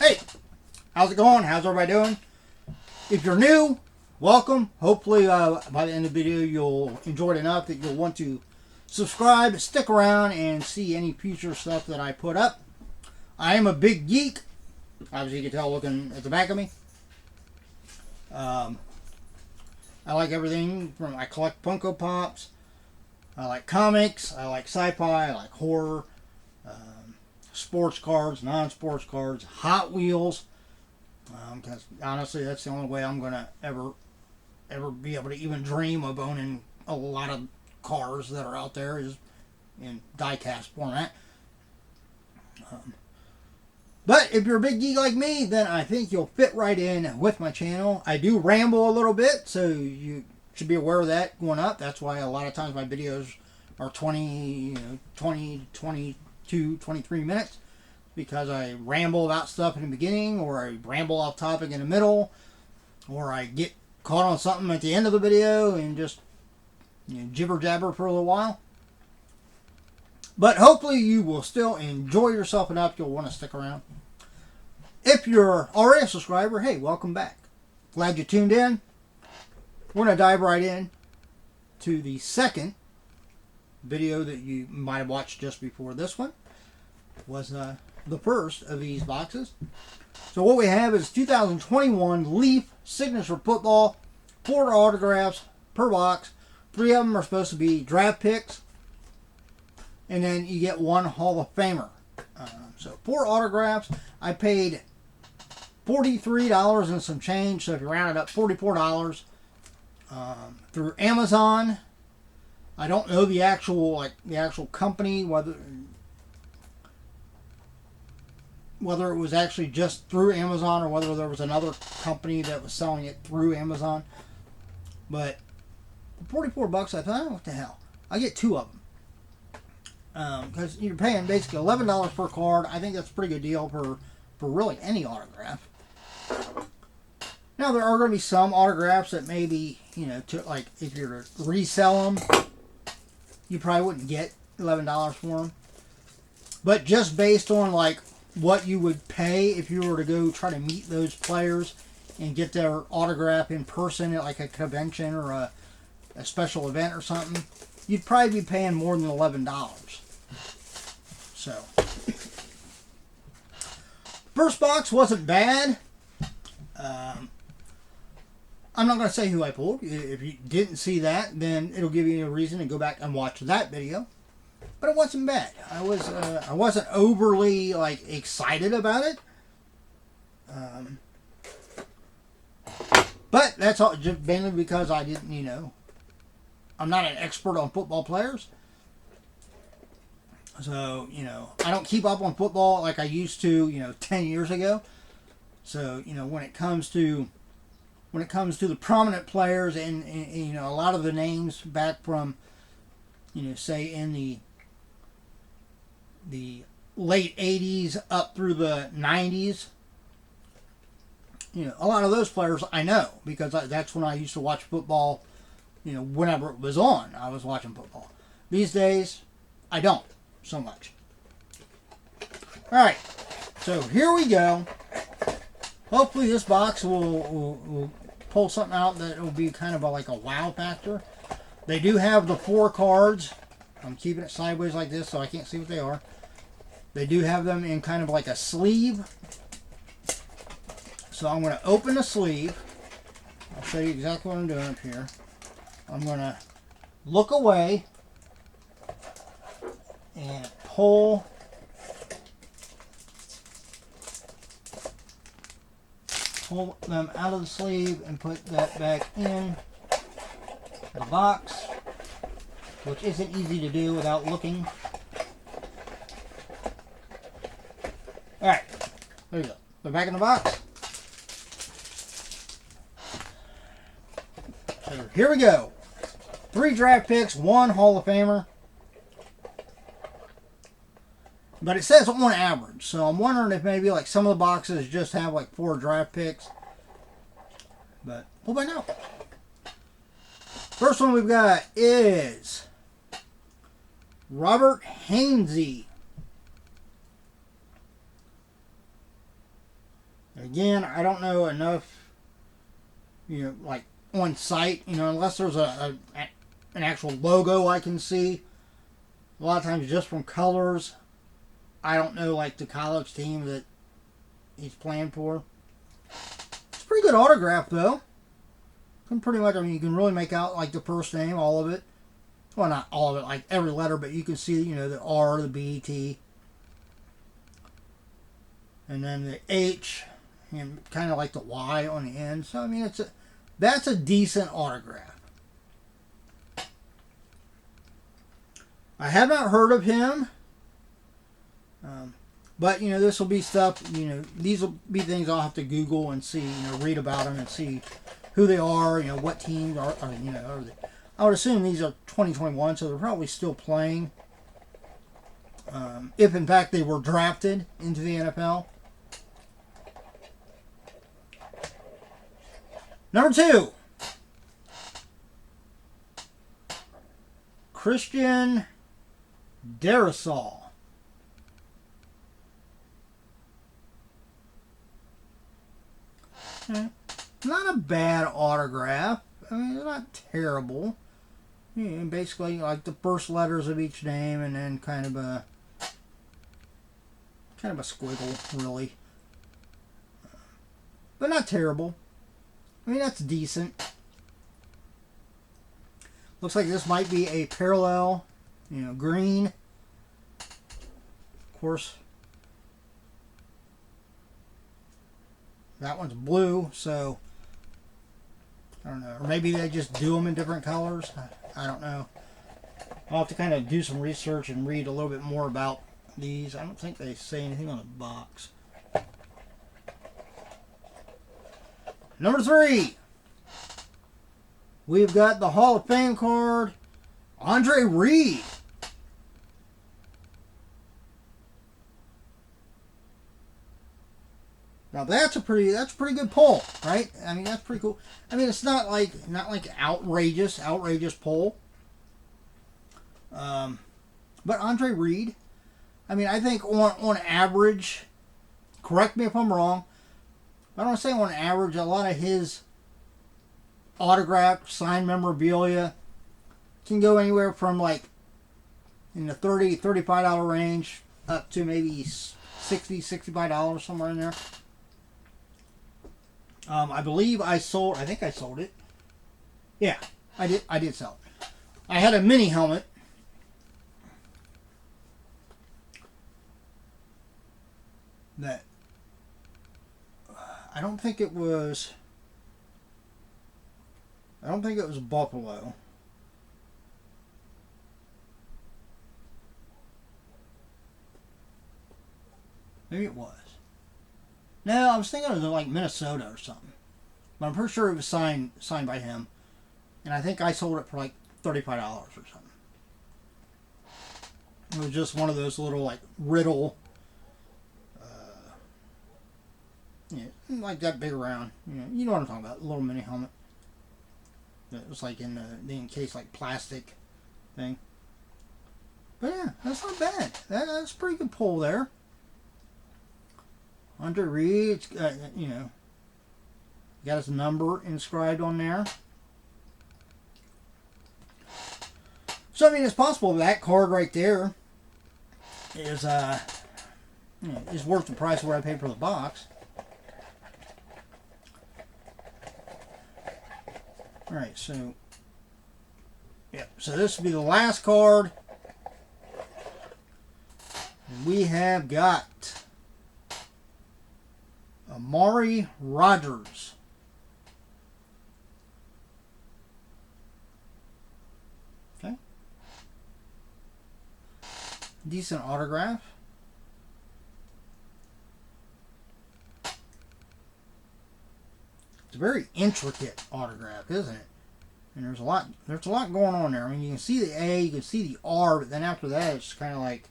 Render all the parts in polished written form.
Hey, how's it going? How's everybody doing? If you're new, welcome. Hopefully by the end of the video you'll enjoy it enough that you'll want to subscribe, stick around, and see any future stuff that I put up. I am a big geek. Obviously you can tell looking at the back of me. I like everything from, I collect Funko Pops, I like comics, I like sci-fi, I like horror, sports cards, non-sports cards, Hot Wheels, because honestly that's the only way I'm going to ever be able to even dream of owning a lot of cars that are out there is in die-cast format. But if you're a big geek like me, then I think you'll fit right in with my channel. I do ramble a little bit, so you should be aware of that going up. That's why a lot of times my videos are 20, 22, 23 minutes, because I ramble about stuff in the beginning, or I ramble off topic in the middle, or I get caught on something at the end of the video and just jibber jabber for a little while. But hopefully you will still enjoy yourself enough you'll want to stick around. If you're already a subscriber, hey, welcome back. Glad you tuned in. We're going to dive right in to the second video that you might have watched just before this one. Was the first of these boxes. So what we have is 2021 Leaf Signature Football. 4 autographs per box. 3 of them are supposed to be draft picks. And then you get 1 Hall of Famer. So 4 autographs. I paid $43 and some change. So if you round it up, $44 through Amazon. I don't know the actual company, whether it was actually just through Amazon or whether there was another company that was selling it through Amazon. But for $44, I thought, oh, what the hell? I get 2 of them. Because you're paying basically $11 per card. I think that's a pretty good deal for really any autograph. Now there are going to be some autographs that maybe, like if you're to resell them, you probably wouldn't get $11 for them. But just based on like what you would pay if you were to go try to meet those players and get their autograph in person at like a convention or a special event or something, you'd probably be paying more than $11. So, first box wasn't bad. I'm not going to say who I pulled. If you didn't see that, then it'll give you a reason to go back and watch that video. But it wasn't bad. I wasn't overly like excited about it. But that's all just mainly because I didn't, I'm not an expert on football players. So, I don't keep up on football like I used to, 10 years ago. So, when it comes to the prominent players and a lot of the names back from, say in the late 80s up through the 90s, a lot of those players I know because that's when I used to watch football, whenever it was on, I was watching football. These days, I don't so much. Alright, so here we go. Hopefully this box will pull something out that will be kind of like a wow factor. They do have the 4 cards. I'm keeping it sideways like this so I can't see what they are. They do have them in kind of like a sleeve. So I'm going to open the sleeve. I'll show you exactly what I'm doing up here. I'm going to look away and pull them out of the sleeve and put that back in the box, which isn't easy to do without looking. Alright, there you go. They're back in the box. So here we go. 3 draft picks, 1 Hall of Famer. But it says on average, so I'm wondering if maybe like some of the boxes just have like 4 draft picks. But we'll find out. First one we've got is Robert Hainsey. Again, I don't know enough, like on site, unless there's an actual logo I can see. A lot of times just from colors, I don't know like the college team that he's playing for. It's a pretty good autograph though. Can pretty much, you can really make out like the first name, all of it. Well, not all of it, like every letter, but you can see, the R, the B, T, and then the H, and kind of like the Y on the end. So that's a decent autograph. I have not heard of him, but this will be stuff. These will be things I'll have to Google and see, read about them and see who they are. What teams are they? I would assume these are 2021, so they're probably still playing. If in fact they were drafted into the NFL. Number 2, Christian Darrisaw. Not a bad autograph. It's not terrible. Basically like the first letters of each name, and then kind of a squiggle, really. But not terrible. That's decent. Looks like this might be a parallel, green. Of course, that one's blue, so I don't know. Or maybe they just do them in different colors. I don't know. I'll have to kind of do some research and read a little bit more about these. I don't think they say anything on the box. Number 3, we've got the Hall of Fame card, Andre Reed. Now that's a pretty good pull, right? That's pretty cool. It's not like outrageous pull. But Andre Reed, I think on average, correct me if I'm wrong, I don't want to say on average, a lot of his autographed signed memorabilia can go anywhere from like in the $30-$35 range up to maybe $60-$65, somewhere in there. I believe I think I sold it. Yeah, I did sell it. I had a mini helmet that I don't think it was Buffalo. Maybe it was. No, I was thinking it was like Minnesota or something. But I'm pretty sure it was signed by him. And I think I sold it for like $35 or something. It was just one of those little like riddle, like that big round. You know what I'm talking about, little mini helmet. It was like in the encased like plastic thing. But yeah, that's not bad. That's a pretty good pull there. Andre Reed, got his number inscribed on there. So it's possible that card right there is is worth the price of what I paid for the box. All right, so so this will be the last card. We have got Amari Rodgers. Okay. Decent autograph. It's a very intricate autograph, isn't it? And there's a lot going on there. You can see the A, you can see the R, but then after that it's kind of like,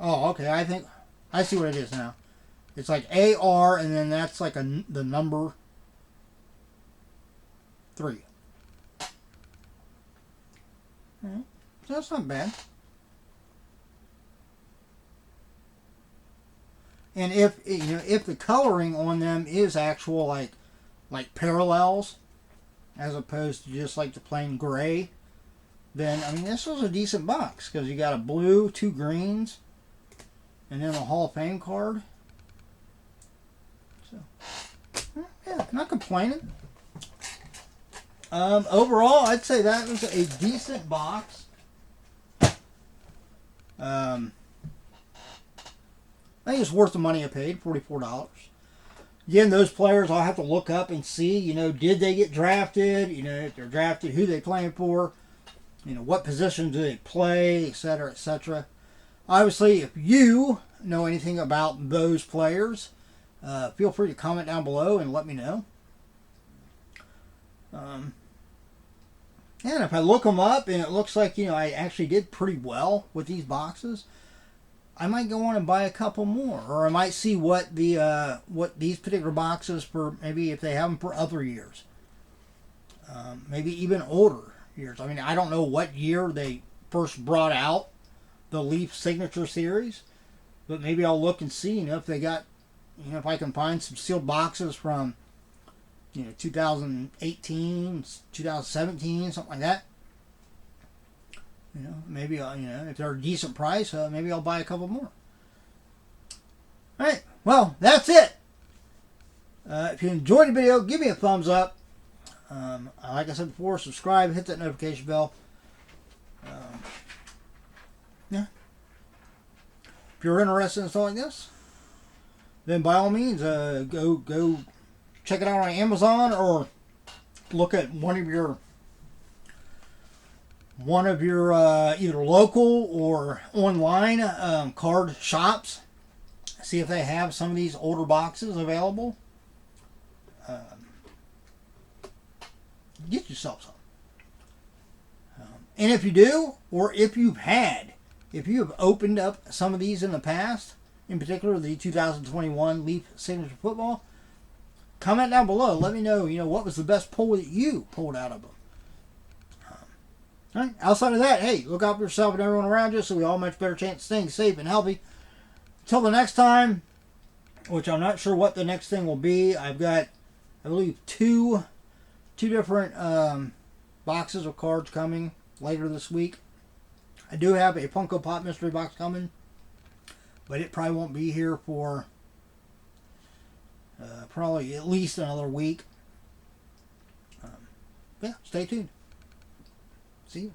oh, okay, I think I see what it is now. It's like AR, and then that's like the number 3. Alright, so that's not bad. And if if the coloring on them is actual like parallels, as opposed to just like the plain gray, then I mean this was a decent box because you got a blue, 2 greens, and then a Hall of Fame card. So yeah, not complaining. Overall, I'd say that was a decent box. I think it's worth the money I paid, $44. Again, those players I'll have to look up and see, did they get drafted? If they're drafted, who they playing for? What position do they play, etc., etc. Obviously, if you know anything about those players, feel free to comment down below and let me know. And if I look them up and it looks like, I actually did pretty well with these boxes, I might go on and buy a couple more. Or I might see what these particular boxes for, maybe if they have them for other years. Maybe even older years. I mean, I don't know what year they first brought out the Leaf Signature Series. But maybe I'll look and see, if they got, if I can find some sealed boxes from 2018, 2017, something like that. Maybe if they're a decent price, maybe I'll buy a couple more. All right, well, that's it. If you enjoyed the video, give me a thumbs up. Like I said before, subscribe, hit that notification bell. Yeah. If you're interested in something like this, then by all means, go check it out on Amazon or look at one of your either local or online card shops. See if they have some of these older boxes available. Get yourself some. And if you do, or if you have opened up some of these in the past, in particular the 2021 Leaf Signature Football, comment down below. Let me know, what was the best pull that you pulled out of them. All right. Outside of that, hey, look out for yourself and everyone around you so we all have a much better chance of staying safe and healthy. Until the next time, which I'm not sure what the next thing will be. I've got, I believe, two different boxes of cards coming later this week. I do have a Funko Pop mystery box coming, but it probably won't be here for probably at least another week. Yeah, stay tuned. See you.